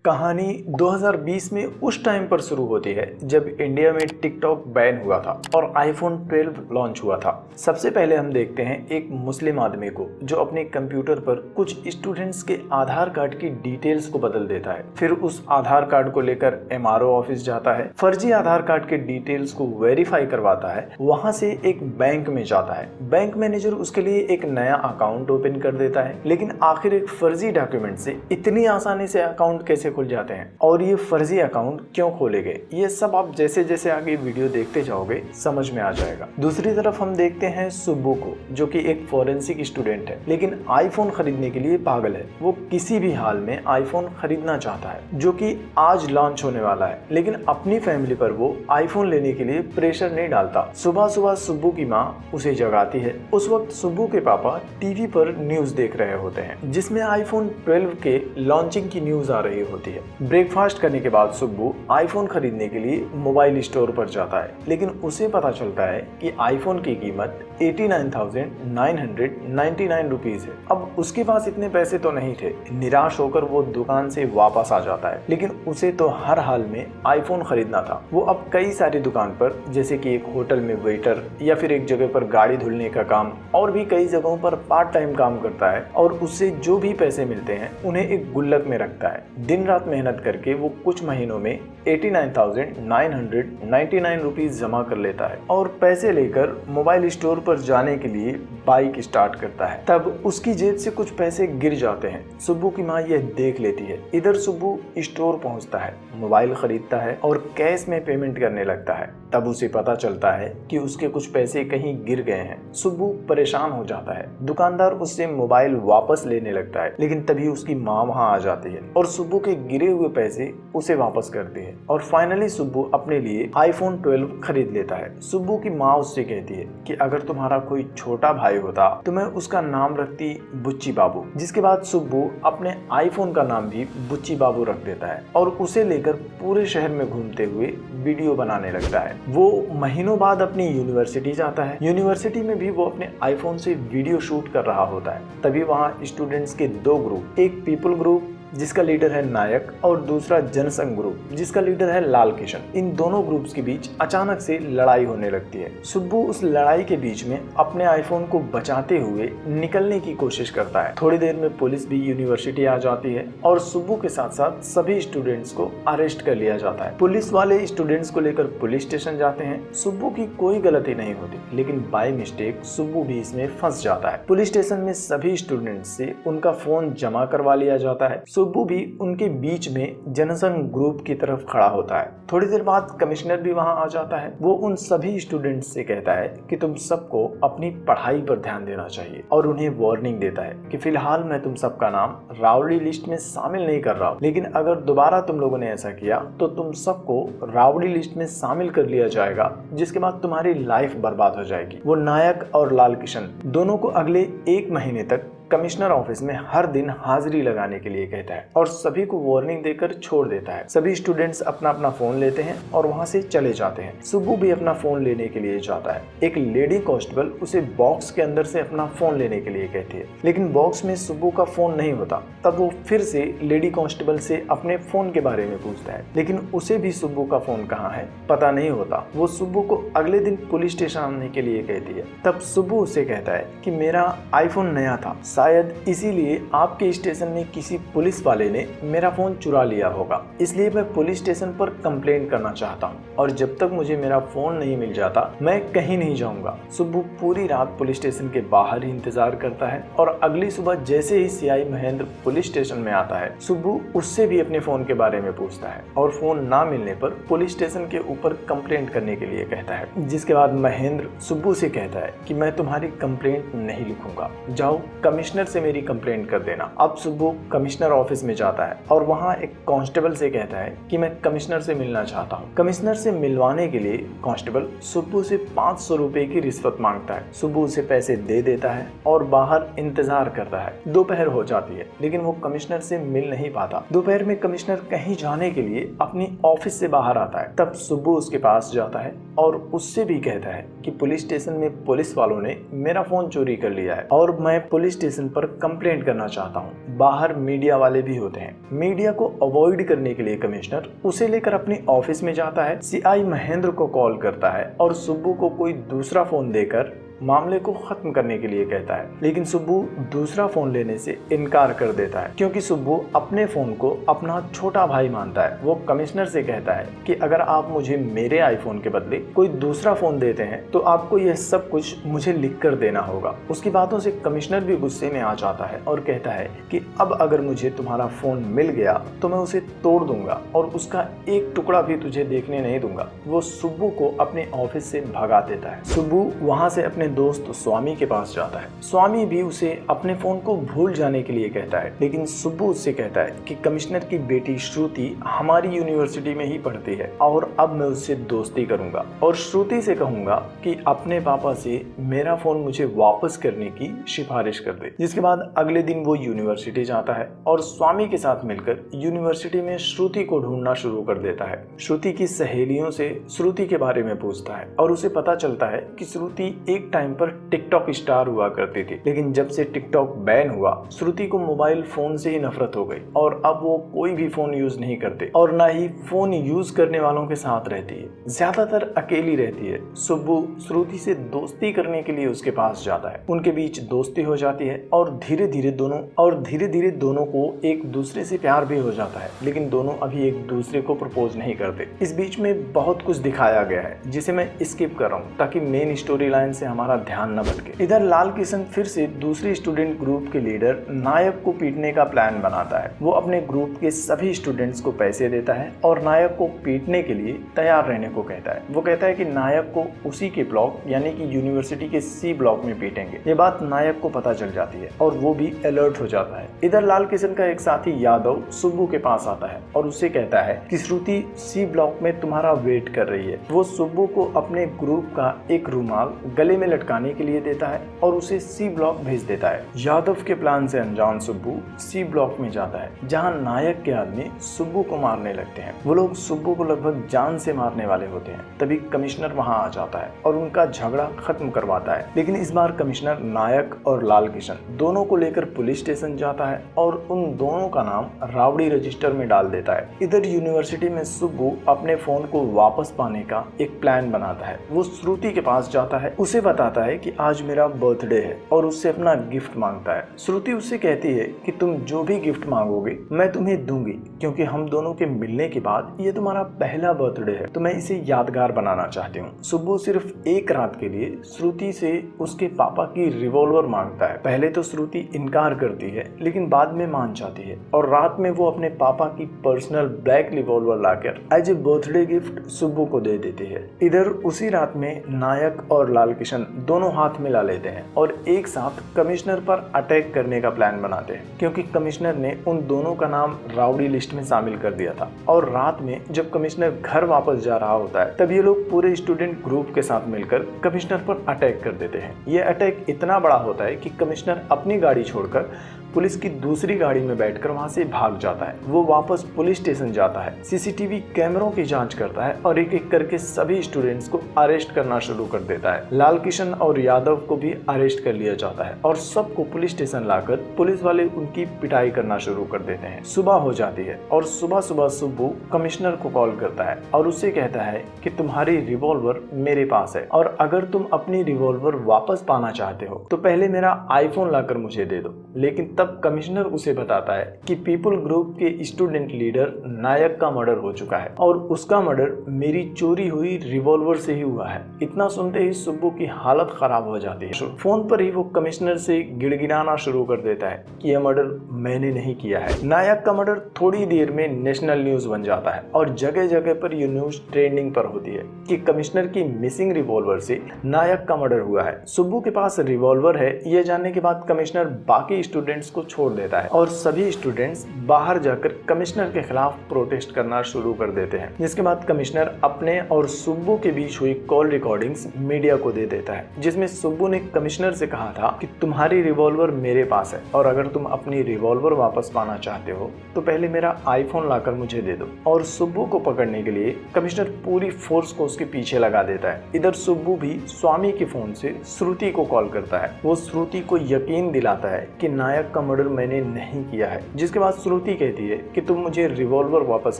कहानी 2020 में उस टाइम पर शुरू होती है जब इंडिया में टिकटॉक बैन हुआ था और आईफोन 12 लॉन्च हुआ था। सबसे पहले हम देखते हैं एक मुस्लिम आदमी को जो अपने कंप्यूटर पर कुछ स्टूडेंट्स के आधार कार्ड की डिटेल्स को बदल देता है। फिर उस आधार कार्ड को लेकर एमआरओ ऑफिस जाता है, फर्जी आधार कार्ड के डिटेल्स को वेरीफाई करवाता है, वहां से एक बैंक में जाता है। बैंक मैनेजर उसके लिए एक नया अकाउंट ओपन कर देता है, लेकिन आखिर एक फर्जी डॉक्यूमेंट से इतनी आसानी से अकाउंट कैसे खुल जाते हैं और ये फर्जी अकाउंट क्यों खोले गए, ये सब आप जैसे जैसे आगे वीडियो देखते जाओगे समझ में आ जाएगा। दूसरी तरफ हम देखते हैं सुब्बू को, जो कि एक फोरेंसिक स्टूडेंट है लेकिन आईफोन खरीदने के लिए पागल है। वो किसी भी हाल में आईफोन खरीदना चाहता है जो कि आज लॉन्च होने वाला है, लेकिन अपनी फैमिली पर वो आईफोन लेने के लिए प्रेशर नहीं डालता। सुबह सुबह सुब्बू की माँ उसे जगाती है। उस वक्त सुब्बू के पापा टीवी पर न्यूज देख रहे होते हैं जिसमें आईफोन 12 के लॉन्चिंग की न्यूज आ रही होती है। ब्रेकफास्ट करने के बाद सुब्बू आईफोन खरीदने के लिए मोबाइल स्टोर पर जाता है, लेकिन उसे पता चलता है कि आईफोन की कीमत 89,999 रुपीज है। अब उसके पास इतने पैसे तो नहीं थे। निराश होकर वो दुकान से वापस आ जाता है, लेकिन उसे तो हर हाल में आईफोन खरीदना था। वो अब कई सारी दुकान पर, जैसे कि एक होटल में वेटर या फिर एक जगह पर गाड़ी धुलने का काम और भी कई जगहों पर पार्ट टाइम काम करता है और उससे जो भी पैसे मिलते हैं उन्हें एक गुल्लक में रखता है। दिन रात मेहनत करके वो कुछ महीनों में 89,999 रुपीज जमा कर लेता है और पैसे लेकर मोबाइल स्टोर पर जाने के लिए बाइक स्टार्ट करता है। तब उसकी जेब से कुछ पैसे गिर जाते हैं। सुब्बू की माँ यह देख लेती है। इधर सुब्बू स्टोर पहुंचता है, मोबाइल खरीदता है और कैश में पेमेंट करने लगता है। तब उसे पता चलता है कि उसके कुछ पैसे कहीं गिर गए हैं। सुब्बू परेशान हो जाता है। दुकानदार उससे मोबाइल वापस लेने लगता है, लेकिन तभी उसकी माँ वहां आ जाती है और सुब्बू के गिरे हुए पैसे उसे वापस करती है और फाइनली सुब्बू अपने लिए आईफोन 12 खरीद लेता है। सुब्बू की माँ उससे कहती है कि अगर तुम्हारा कोई छोटा भाई होता तो मैं उसका नाम रखती बुच्ची बाबू। जिसके बाद सुब्बू अपने आईफोन का नाम भी बुच्ची बाबू रख देता है और उसे लेकर पूरे शहर में घूमते हुए वीडियो बनाने लगता है। वो महीनों बाद अपनी यूनिवर्सिटी जाता है। यूनिवर्सिटी में भी वो अपने आईफोन से वीडियो शूट कर रहा होता है। तभी वहाँ स्टूडेंट्स के दो ग्रुप, एक पीपल ग्रुप जिसका लीडर है नायक और दूसरा जनसंघ ग्रुप जिसका लीडर है लाल किशन, इन दोनों ग्रुप्स के बीच अचानक से लड़ाई होने लगती है। सुब्बू उस लड़ाई के बीच में अपने आईफोन को बचाते हुए निकलने की कोशिश करता है। थोड़ी देर में पुलिस भी यूनिवर्सिटी आ जाती है और सुब्बू के साथ साथ सभी स्टूडेंट्स को अरेस्ट कर लिया जाता है। पुलिस वाले स्टूडेंट्स को लेकर पुलिस स्टेशन जाते हैं। सुब्बू की कोई गलती नहीं होती, लेकिन बाय मिस्टेक सुब्बू भी इसमें फंस जाता है। पुलिस स्टेशन में सभी स्टूडेंट्स से उनका फोन जमा करवा लिया जाता है। सुब्बू भी उनके बीच में जनसंघ ग्रुप की तरफ खड़ा होता है। थोड़ी देर बाद कमिश्नर भी वहां आ जाता है। वो उन सभी स्टूडेंट्स से कहता है कि तुम सबको अपनी पढ़ाई पर ध्यान देना चाहिए और उन्हें वार्निंग देता है कि फिलहाल मैं तुम सबका नाम रावड़ी लिस्ट में शामिल नहीं कर रहा हूँ, लेकिन अगर दोबारा तुम लोगों ने ऐसा किया तो तुम सबको रावड़ी लिस्ट में शामिल कर लिया जाएगा, जिसके बाद तुम्हारी लाइफ बर्बाद हो जाएगी। वो नायक और लाल किशन दोनों को अगले 1 महीने तक कमिश्नर ऑफिस में हर दिन हाजिरी लगाने के लिए कहता है और सभी को वार्निंग देकर छोड़ देता है। सभी स्टूडेंट्स अपना अपना फोन लेते हैं और वहां से चले जाते हैं। सुब्बू भी अपना फोन लेने के लिए जाता है। एक लेडी कांस्टेबल उसे बॉक्स के अंदर से अपना फोन लेने के लिए कहती है, लेकिन बॉक्स में सुब्बू का फोन नहीं होता। तब वो फिर से लेडी कांस्टेबल से अपने फोन के बारे में पूछता है, लेकिन उसे भी सुब्बू का फोन कहाँ है पता नहीं होता। वो सुब्बू को अगले दिन पुलिस स्टेशन आने के लिए कहती है। तब सुब्बू उसे कहता है कि मेरा आईफोन नया था, शायद इसीलिए आपके स्टेशन में किसी पुलिस वाले ने मेरा फोन चुरा लिया होगा, इसलिए मैं पुलिस स्टेशन पर कंप्लेंट करना चाहता हूँ और जब तक मुझे मेरा फोन नहीं मिल जाता मैं कहीं नहीं जाऊंगा। सुब्बू पूरी रात पुलिस स्टेशन के बाहर ही इंतजार करता है और अगली सुबह जैसे ही सीआई महेंद्र पुलिस स्टेशन में आता है, सुब्बू उससे भी अपने फोन के बारे में पूछता है और फोन ना मिलने पर पुलिस स्टेशन के ऊपर कंप्लेंट करने के लिए कहता है। जिसके बाद महेंद्र सुब्बू से कहता है कि मैं तुम्हारी कंप्लेंट नहीं लिखूंगा, जाओ कमिश्नर से मेरी कंप्लेंट कर देना। अब सुब्बू कमिश्नर ऑफिस में जाता है और वहां एक कांस्टेबल से कहता है कि मैं कमिश्नर से मिलना चाहता हूं। कमिश्नर से मिलवाने के लिए कांस्टेबल सुब्बू से 500 रुपए की रिश्वत मांगता है। सुब्बू उसे पैसे दे देता है और बाहर इंतजार करता है। दोपहर हो जाती है, लेकिन वो कमिश्नर से मिल नहीं पाता। दोपहर में कमिश्नर कहीं जाने के लिए अपनी ऑफिस से बाहर आता है। तब सुब्बू उसके पास जाता है और उससे भी कहता है कि पुलिस स्टेशन में पुलिस वालों ने मेरा फोन चोरी कर लिया है और मैं पुलिस स्टेशन स्टेशन पर कंप्लेंट करना चाहता हूँ। बाहर मीडिया वाले भी होते हैं। मीडिया को अवॉइड करने के लिए कमिश्नर उसे लेकर अपने ऑफिस में जाता है, सीआई महेंद्र को कॉल करता है और सुब्बू को कोई दूसरा फोन देकर मामले को खत्म करने के लिए कहता है। लेकिन सुब्बू दूसरा फोन लेने से इनकार कर देता है क्योंकि सुब्बू अपने फोन को अपना छोटा भाई मानता है। वो कमिश्नर से कहता है कि अगर आप मुझे मेरे आईफोन के बदले कोई दूसरा फोन देते हैं तो आपको यह सब कुछ मुझे लिख कर देना होगा। उसकी बातों से कमिश्नर भी गुस्से में आ जाता है और कहता है कि अब अगर मुझे तुम्हारा फोन मिल गया तो मैं उसे तोड़ दूंगा और उसका एक टुकड़ा भी तुझे देखने नहीं दूंगा। वो सुब्बू को अपने ऑफिस से भगा देता है। सुब्बू वहां से अपने दोस्त स्वामी के पास जाता है। स्वामी भी उसे अपने फोन को भूल जाने के लिए कहता है, लेकिन सुब्बू उससे कहता है कि कमिश्नर की बेटी श्रुति हमारी यूनिवर्सिटी में ही पढ़ती है और अब मैं उससे दोस्ती करूंगा और श्रुति से कहूंगा कि अपने पापा से मेरा फोन मुझे वापस करने की सिफारिश कर दे। जिसके बाद अगले दिन वो यूनिवर्सिटी जाता है और स्वामी के साथ मिलकर यूनिवर्सिटी में श्रुति को ढूंढना शुरू कर देता है। श्रुति की सहेलियों से श्रुति के बारे में पूछता है और उसे पता चलता है कि श्रुति एक टाइम पर टिकटॉक स्टार हुआ करती थी, लेकिन जब से टिकटॉक बैन हुआ श्रुति को मोबाइल फोन से ही नफरत हो गई और अब वो कोई भी फोन यूज नहीं करते और ना ही फोन यूज करने वालों के साथ रहती है, ज्यादातर अकेली रहती है। सुब्बू श्रुति से दोस्ती करने के लिए उसके पास जाता है। उनके बीच दोस्ती हो जाती है और धीरे धीरे दोनों को एक दूसरे से प्यार भी हो जाता है, लेकिन दोनों अभी एक दूसरे को प्रपोज नहीं करते। इस बीच में बहुत कुछ दिखाया गया है जिसे मैं स्किप कर रहा हूँ ताकि मेन स्टोरी लाइन से हमारा ध्यान न भटके। इधर लाल किशन फिर से दूसरी स्टूडेंट ग्रुप के लीडर नायक को पीटने का प्लान बनाता है। वो अपने ग्रुप के सभी स्टूडेंट्स को पैसे देता है और नायक को पीटने के लिए तैयार रहने को कहता है। वो कहता है कि नायक को उसी के ब्लॉक यानी कि यूनिवर्सिटी के सी ब्लॉक में पीटेंगे। ये बात नायक को पता चल जाती है और वो भी अलर्ट हो जाता है। इधर लाल किशन का एक साथी यादव सुब्बू के पास आता है और उससे कहता है कि श्रुति सी ब्लॉक में तुम्हारा वेट कर रही है। वो सुब्बू को अपने ग्रुप का एक रुमाल गले में लटकाने के लिए देता है और उसे सी ब्लॉक भेज देता है। यादव के प्लान से अनजान सुब्बू सी ब्लॉक में जाता है जहां नायक के आदमी सुब्बू को मारने लगते हैं। वो लोग सुब्बू को लगभग जान से मारने वाले होते हैं। तभी कमिश्नर वहां आ जाता है और उनका झगड़ा खत्म करवाता है। लेकिन इस बार कमिश्नर नायक और लाल किशन दोनों को लेकर पुलिस स्टेशन जाता है और उन दोनों का नाम रावड़ी रजिस्टर में डाल देता है। इधर यूनिवर्सिटी में सुब्बू अपने फोन को वापस पाने का एक प्लान बनाता है। वो श्रुति के पास जाता है, उसे बताता है कि आज मेरा बर्थडे है और उससे अपना गिफ्ट मांगता है। श्रुति उससे कहती है कि तुम जो भी गिफ्ट मांगोगे मैं तुम्हें दूंगी, क्योंकि हम दोनों के मिलने के बाद ये तुम्हारा पहला बर्थडे है तो मैं इसे यादगार बनाना चाहती हूँ। सुब्बू सिर्फ एक रात के लिए श्रुति से उसके पापा की रिवॉल्वर मांगता है। पहले तो श्रुति इनकार करती है लेकिन बाद में मान जाती है और रात में वो अपने पापा की पर्सनल ब्लैक रिवॉल्वर लाकर as a birthday gift Subbu को दे देती है। इधर उसी रात में नायक और लाल किशन दोनों हाथ मिला लेते हैं और एक साथ कमिश्नर पर अटैक करने का प्लान बनाते हैं, क्योंकि कमिश्नर ने उन दोनों का नाम राउडी लिस्ट में शामिल कर दिया था। और रात में जब कमिश्नर घर वापस जा रहा होता है तब ये लोग पूरे स्टूडेंट ग्रुप के साथ मिलकर कमिश्नर पर अटैक कर देते हैं। ये अटैक इतना बड़ा होता है कि कमिश्नर अपनी गाड़ी छोड़कर पुलिस की दूसरी गाड़ी में बैठकर वहां से भाग जाता है। वो वापस पुलिस स्टेशन जाता है, सीसीटीवी कैमरों की जांच करता है और एक एक करके सभी स्टूडेंट्स को अरेस्ट करना शुरू कर देता है। लाल किशन और यादव को भी अरेस्ट कर लिया जाता है और सबको पुलिस स्टेशन लाकर पुलिस वाले उनकी पिटाई करना शुरू कर देते हैं। सुबह हो जाती है और सुबह सुबह सुब्बू कमिश्नर को कॉल करता है और उससे कहता है कि तुम्हारी रिवॉल्वर मेरे पास है और अगर तुम अपनी रिवॉल्वर वापस पाना चाहते हो तो पहले मेरा आईफोन लाकर मुझे दे दो। लेकिन तब कमिश्नर उसे बताता है कि पीपल ग्रुप के स्टूडेंट लीडर नायक का मर्डर हो चुका है और उसका मर्डर मेरी चोरी हुई रिवॉल्वर से ही हुआ है। इतना सुनते ही सुब्बू की हालत खराब हो जाती है। फोन पर ही वो कमिश्नर से गिड़गिड़ाना शुरू कर देता है कि यह मर्डर मैंने नहीं किया है। नायक का मर्डर थोड़ी देर में नेशनल न्यूज बन जाता है और जगह जगह पर ये न्यूज ट्रेंडिंग पर होती है कि कमिश्नर की मिसिंग रिवॉल्वर से नायक का मर्डर हुआ है। सुब्बू के पास रिवॉल्वर है, यह जानने के बाद कमिश्नर बाकी स्टूडेंट्स स्टूडेंट्स को छोड़ देता है और सभी स्टूडेंट्स बाहर जाकर कमिश्नर के खिलाफ प्रोटेस्ट करना शुरू कर देते हैं। जिसके बाद कमिश्नर अपने और सुब्बू के बीच हुई कॉल रिकॉर्डिंग्स मीडिया को दे देता है, जिसमें सुब्बू ने कमिश्नर से कहा था कि तुम्हारी रिवॉल्वर मेरे पास है और अगर तुम अपनी रिवॉल्वर वापस पाना चाहते हो तो पहले मेरा आईफोन लाकर मुझे दे दो। और सुब्बू को पकड़ने के लिए कमिश्नर पूरी फोर्स को उसके पीछे लगा देता है। इधर सुब्बू भी स्वामी के फोन से श्रुति को कॉल करता है। वो श्रुति को यकीन दिलाता है कि नायक का मर्डर मैंने नहीं किया है। जिसके बाद श्रुति कहती है कि तुम मुझे रिवॉल्वर वापस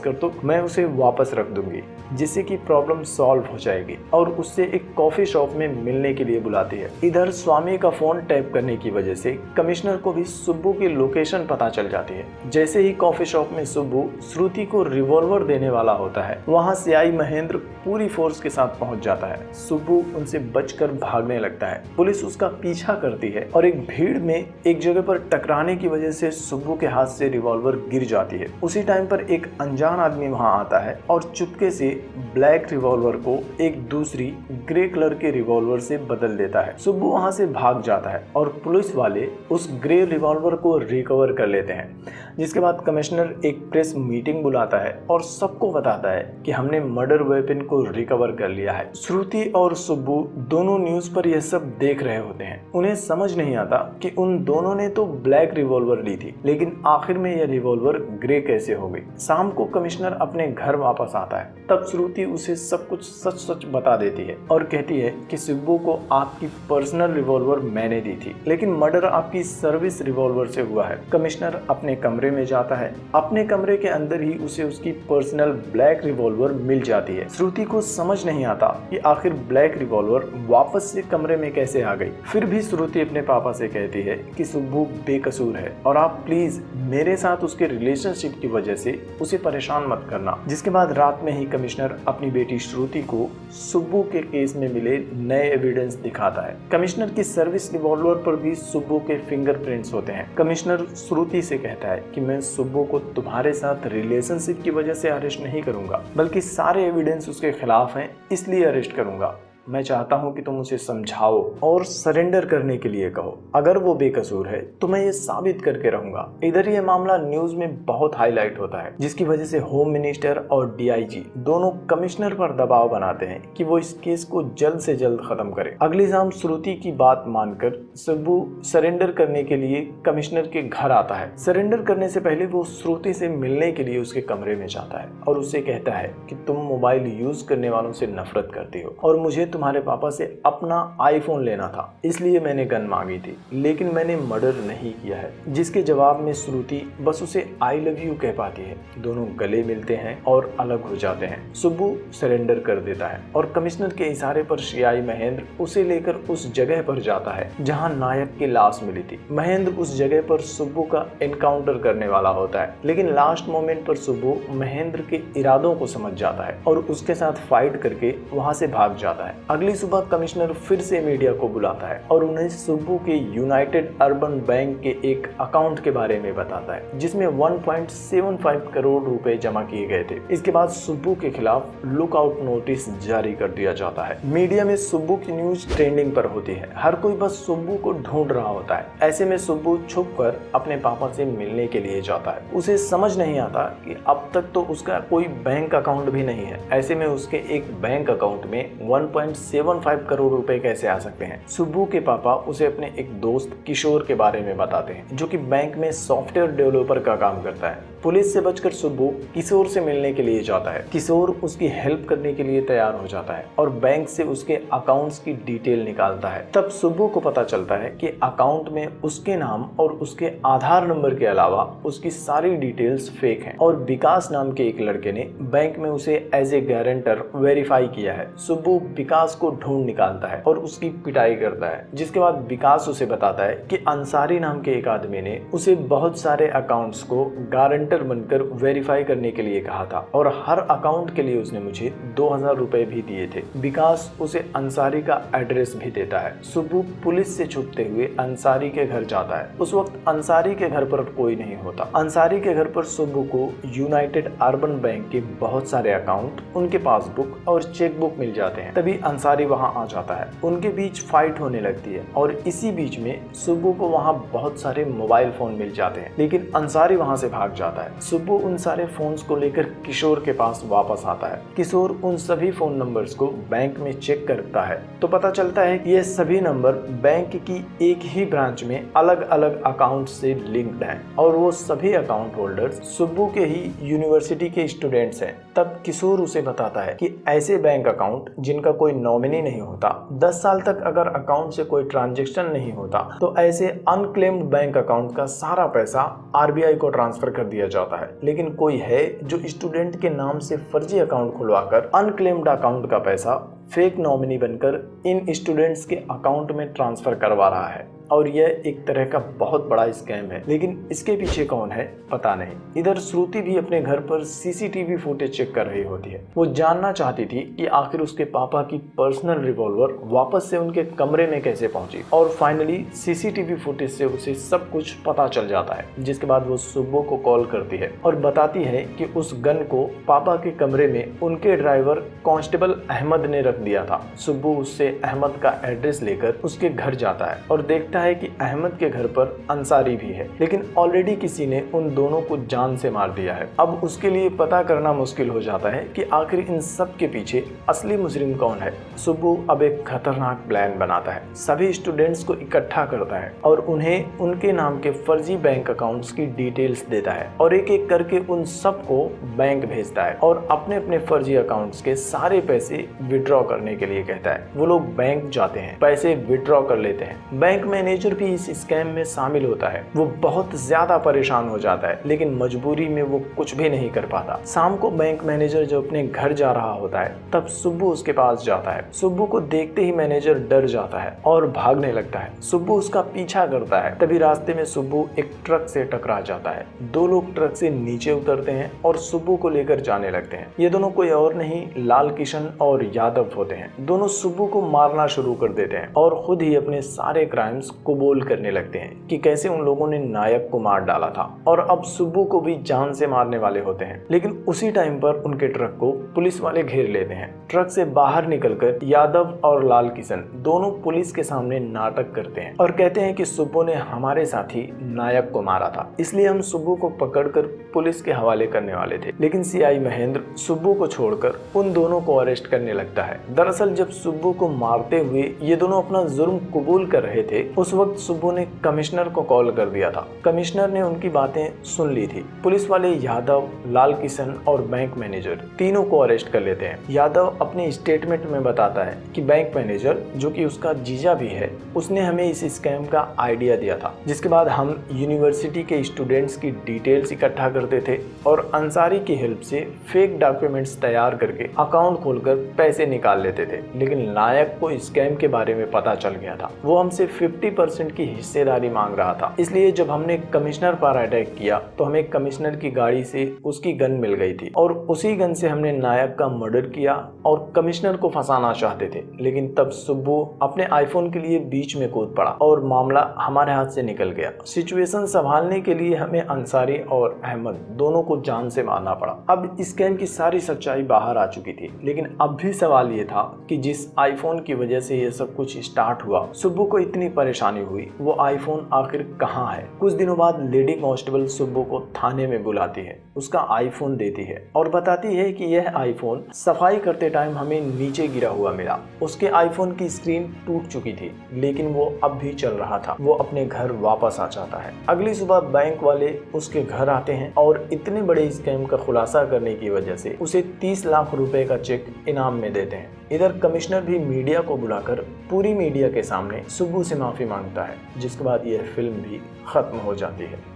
कर दो, मैं उसे वापस रख दूंगी, जिससे कि प्रॉब्लम सॉल्व हो जाएगी, और उससे एक कॉफी शॉप में मिलने के लिए बुलाती है। इधर स्वामी का फोन टैप करने की वजह से कमिश्नर को भी सुब्बू की लोकेशन पता चल जाती है। जैसे ही कॉफी शॉप में सुब्बू श्रुति को रिवॉल्वर देने वाला होता है, वहां से आई महेंद्र पूरी फोर्स के साथ पहुंच जाता है। सुब्बू उनसे बचकर भागने लगता है। पुलिस उसका पीछा करती है और एक भीड़ में एक जगह पर टकराने की वजह से सुब्बू के हाथ से रिवॉल्वर गिर जाती है। उसी टाइम पर एक अनजान आदमी वहां आता है और चुपके से ब्लैक रिवॉल्वर को एक दूसरी ग्रे कलर के रिवॉल्वर से बदल देता है। सुब्बू वहां से भाग जाता है और पुलिस वाले उस ग्रे रिवॉल्वर को रिकवर कर लेते हैं। जिसके बाद कमिश्नर एक प्रेस मीटिंग बुलाता है और सबको बताता है कि हमने मर्डर वेपन को रिकवर कर लिया है। श्रुति और सुब्बू दोनों न्यूज पर यह सब देख रहे होते हैं। उन्हें समझ नहीं आता कि उन दोनों ने तो ब्लैक रिवॉल्वर ली थी, लेकिन आखिर में यह रिवॉल्वर ग्रे कैसे हो गई। शाम को कमिश्नर अपने घर वापस आता है। तब श्रुति उसे सब कुछ सच सच बता देती है और कहती है कि सुब्बू को आपकी पर्सनल रिवॉल्वर मैंने दी थी, लेकिन मर्डर आपकी सर्विस रिवॉल्वर से हुआ है। कमिश्नर अपने कमरे में जाता है। अपने कमरे के अंदर ही उसे उसकी पर्सनल ब्लैक रिवॉल्वर मिल जाती है। श्रुति को समझ नहीं आता कि आखिर ब्लैक रिवॉल्वर वापस से कमरे में कैसे आ गई। फिर भी श्रुति अपने पापा से कहती है कि सुब्बू बेकसूर है और आप प्लीज मेरे साथ उसके रिलेशनशिप की वजह से उसे परेशान मत करना। जिसके बाद रात में ही कमिश्नर अपनी बेटी श्रुति को सुब्बू के केस में मिले नए एविडेंस दिखाता है। कमिश्नर की सर्विस रिवॉल्वर पर भी सुब्बू के फिंगरप्रिंट्स होते हैं। कमिश्नर श्रुति से कहता है कि मैं सुब्बू को तुम्हारे साथ रिलेशनशिप की वजह से अरेस्ट नहीं करूंगा, बल्कि सारे एविडेंस उसके खिलाफ हैं, इसलिए अरेस्ट करूंगा। मैं चाहता हूं कि तुम उसे समझाओ और सरेंडर करने के लिए कहो। अगर वो बेकसूर है तो मैं ये साबित करके रहूंगा। इधर ये मामला न्यूज में बहुत हाईलाइट होता है, जिसकी वजह से होम मिनिस्टर और डीआईजी दोनों कमिश्नर पर दबाव बनाते हैं कि वो इस केस को जल्द से जल्द खत्म करे। अगली शाम श्रुति की बात मानकर सुब्बू सरेंडर करने के लिए कमिश्नर के घर आता है। सरेंडर करने से पहले वो श्रुति से मिलने के लिए उसके कमरे में जाता है और उससे कहता है कि तुम मोबाइल यूज करने वालों से नफरत करती हो और मुझे तुम्हारे पापा से अपना आईफोन लेना था, इसलिए मैंने गन मांगी थी, लेकिन मैंने मर्डर नहीं किया है। जिसके जवाब में श्रुति बस उसे आई लव यू कह पाती है। दोनों गले मिलते हैं और अलग हो जाते हैं। सुब्बू सरेंडर कर देता है और कमिश्नर के इशारे पर शियाई महेंद्र उसे लेकर उस जगह पर जाता है जहां नायक की लाश मिली थी। महेंद्र उस जगह पर सुब्बू का एनकाउंटर करने वाला होता है, लेकिन लास्ट मोमेंट पर सुब्बू महेंद्र के इरादों को समझ जाता है और उसके साथ फाइट करके वहां से भाग जाता है। अगली सुबह कमिश्नर फिर से मीडिया को बुलाता है और उन्हें सुब्बू के यूनाइटेड अर्बन बैंक के एक अकाउंट के बारे में बताता है, जिसमें 1.75 करोड़ रुपए जमा किए गए थे। इसके बाद सुब्बू के खिलाफ लुकआउट नोटिस जारी कर दिया जाता है। मीडिया में सुब्बू की न्यूज ट्रेंडिंग पर होती है। हर कोई बस सुब्बू को ढूंढ रहा होता है। ऐसे में सुब्बू छुपकर अपने पापा से मिलने के लिए जाता है। उसे समझ नहीं आता कि अब तक तो उसका कोई बैंक अकाउंट भी नहीं है। ऐसे में उसके एक बैंक अकाउंट में 1.75 करोड़ रुपए कैसे आ सकते हैं। सुब्बू के पापा उसे अपने एक दोस्त किशोर के बारे में बताते हैं, जो कि बैंक में सॉफ्टवेयर डेवलपर का काम करता है। पुलिस से बचकर सुब्बू किशोर से मिलने के लिए जाता है। किशोर उसकी हेल्प करने के लिए तैयार हो जाता है और बैंक से उसके अकाउंट्स की डिटेल निकालता है। तब सुब्बू को पता चलता है कि अकाउंट में उसके नाम और उसके आधार नंबर के अलावा उसकी सारी डिटेल्स फेक हैं और विकास नाम के एक लड़के ने बैंक में उसे एज ए गारंटर वेरीफाई किया है। सुब्बू विकास को ढूंढ निकालता है और उसकी पिटाई करता है, जिसके बाद विकास उसे बताता है कि अंसारी नाम के एक आदमी ने उसे बहुत सारे अकाउंट्स को गारंटर वेटर बनकर वेरीफाई करने के लिए कहा था और हर अकाउंट के लिए उसने मुझे 2000 रुपए भी दिए थे। विकास उसे अंसारी का एड्रेस भी देता है। सुब्बू पुलिस से छुपते हुए अंसारी के घर जाता है। उस वक्त अंसारी के घर पर कोई नहीं होता। अंसारी के घर पर सुब्बू को यूनाइटेड अर्बन बैंक के बहुत सारे अकाउंट, उनके पासबुक और चेकबुक मिल जाते हैं। तभी अंसारी वहां आ जाता है। उनके बीच फाइट होने लगती है और इसी बीच में सुब्बू को वहां बहुत सारे मोबाइल फोन मिल जाते हैं, लेकिन अंसारी वहां से भाग जाता है। सुब्बू उन सारे फोन्स को लेकर किशोर के पास वापस आता है। किशोर उन सभी फोन नंबर्स को बैंक में चेक करता है तो पता चलता है कि ये सभी नंबर बैंक की एक ही ब्रांच में अलग अलग अकाउंट से लिंक्ड हैं और वो सभी अकाउंट होल्डर्स सुब्बू के ही यूनिवर्सिटी के स्टूडेंट्स हैं। तब किशोर उसे बताता है कि ऐसे बैंक अकाउंट जिनका कोई नॉमिनी नहीं होता, 10 साल तक अगर अकाउंट से कोई ट्रांजैक्शन नहीं होता, तो ऐसे अनक्लेम्ड बैंक अकाउंट का सारा पैसा आरबीआई को ट्रांसफर कर दिया जाता है। लेकिन कोई है जो स्टूडेंट के नाम से फर्जी अकाउंट खुलवाकर अनक्लेम्ड अकाउंट का पैसा फेक नॉमिनी बनकर इन स्टूडेंट्स के अकाउंट में ट्रांसफर करवा रहा है और यह एक तरह का बहुत बड़ा स्कैम है। लेकिन इसके पीछे कौन है पता नहीं। इधर श्रुति भी अपने घर पर सीसीटीवी फुटेज चेक कर रही होती है। वो जानना चाहती थी कि आखिर उसके पापा की पर्सनल रिवॉल्वर वापस से उनके कमरे में कैसे पहुंची और फाइनली सीसीटीवी फुटेज से उसे सब कुछ पता चल जाता है। जिसके बाद वो सुब्बू को कॉल करती है और बताती है कि उस गन को पापा के कमरे में उनके ड्राइवर कांस्टेबल अहमद ने रख दिया था। सुब्बू उससे अहमद का एड्रेस लेकर उसके घर जाता है और देखता है कि अहमद के घर पर अंसारी भी है, लेकिन ऑलरेडी किसी ने उन दोनों को जान से मार दिया है। अब उसके लिए पता करना मुश्किल हो जाता है कि आखिर इन सब के पीछे असली मुजरिम कौन है। सुब्बू अब एक खतरनाक प्लान बनाता है। सभी स्टूडेंट्स को इकट्ठा करता है और उन्हें उनके नाम के फर्जी बैंक अकाउंट्स की डिटेल्स देता है और एक एक करके उन सबको बैंक भेजता है और अपने अपने फर्जी अकाउंट्स के सारे पैसे विड्रॉ करने के लिए कहता है। वो लोग बैंक जाते हैं, पैसे विड्रॉ कर लेते हैं। बैंक मैनेजर भी इस स्कैम में शामिल होता है। वो बहुत ज्यादा परेशान हो जाता है, लेकिन मजबूरी में वो कुछ भी नहीं कर पाता। शाम को बैंक मैनेजर जब अपने घर जा रहा होता है तब सुब्बू उसके पास जाता है। सुब्बू को देखते ही मैनेजर डर जाता है और भागने लगता है। सुब्बू उसका पीछा करता है। तभी रास्ते में सुब्बू एक ट्रक से टकरा जाता है। दो लोग ट्रक से नीचे उतरते हैं और सुब्बू को लेकर जाने लगते हैं। ये दोनों कोई और नहीं, लाल किशन और यादव होते हैं। दोनों सुब्बू को मारना शुरू कर देते हैं और खुद ही अपने सारे क्राइम्स कबूल करने लगते हैं कि कैसे उन लोगों ने नायक को मार डाला था और अब सुब्बू को भी जान से मारने वाले होते हैं। लेकिन उसी टाइम पर उनके ट्रक को पुलिस वाले घेर लेते हैं। ट्रक से बाहर निकलकर यादव और लाल किशन दोनों पुलिस के सामने नाटक करते हैं और कहते हैं कि सुब्बू ने हमारे साथी नायक को मारा था, इसलिए हम सुब्बू को पकड़कर पुलिस के हवाले करने वाले थे। लेकिन सीआई महेंद्र सुब्बू को छोड़कर उन दोनों को अरेस्ट करने लगता है। दरअसल जब सुब्बू को मारते हुए ये दोनों अपना जुर्म कबूल कर रहे थे, उस वक्त सुब्बू ने कमिश्नर को कॉल कर दिया था। कमिश्नर ने उनकी बातें सुन ली थी। पुलिस वाले यादव, लाल किशन और बैंक मैनेजर तीनों को अरेस्ट कर लेते हैं। यादव अपने स्टेटमेंट में बताता है कि बैंक मैनेजर, जो कि उसका जीजा भी है, उसने हमें इस स्कैम का आइडिया दिया था। जिसके बाद हम यूनिवर्सिटी के स्टूडेंट्स की डिटेल्स इकट्ठा करते थे और अंसारी की हेल्प से फेक डॉक्यूमेंट्स तैयार करके अकाउंट खोलकर पैसे निकाल लेते थे। लेकिन नायक को स्कैम के बारे में पता चल गया था। वो हमसे 50% की हिस्सेदारी मांग रहा था। इसलिए जब हमने कमिश्नर पर अटैक किया तो हमें कमिश्नर की गाड़ी से उसकी गन मिल गई थी और उसी गन से हमने नायक का मर्डर किया और कमिश्नर को फंसाना चाहते थे। लेकिन तब सुब्बू अपने आईफोन के लिए बीच में कूद पड़ा और मामला हमारे हाथ से निकल गया। सिचुएशन संभालने के लिए हमें अंसारी और अहमद दोनों को जान से मारना पड़ा। अब स्कैम की सारी सच्चाई बाहर आ चुकी थी, लेकिन अब भी सवाल ये था कि जिस आईफोन की वजह से ये सब कुछ स्टार्ट हुआ, सुब्बू को इतनी परेशानी हुई, वो आईफोन आखिर कहाँ है। कुछ दिनों बाद लेडी कांस्टेबल सुब्बू को थाने में बुलाती है, उसका आईफोन देती है और बताती है कि यह आईफोन सफाई करते टाइम हमें नीचे गिरा हुआ मिला। उसके आईफोन की स्क्रीन टूट चुकी थी, लेकिन वो अब भी चल रहा था। वो अपने घर वापस आ जाता है। अगली सुबह बैंक वाले उसके घर आते हैं और इतने बड़े स्कैम का खुलासा करने की वजह से उसे 30 लाख रुपए का चेक इनाम में देते हैं। इधर कमिश्नर भी मीडिया को बुलाकर पूरी मीडिया के सामने सुब्बू से माफी मांगता है, जिसके बाद यह फिल्म भी खत्म हो जाती है।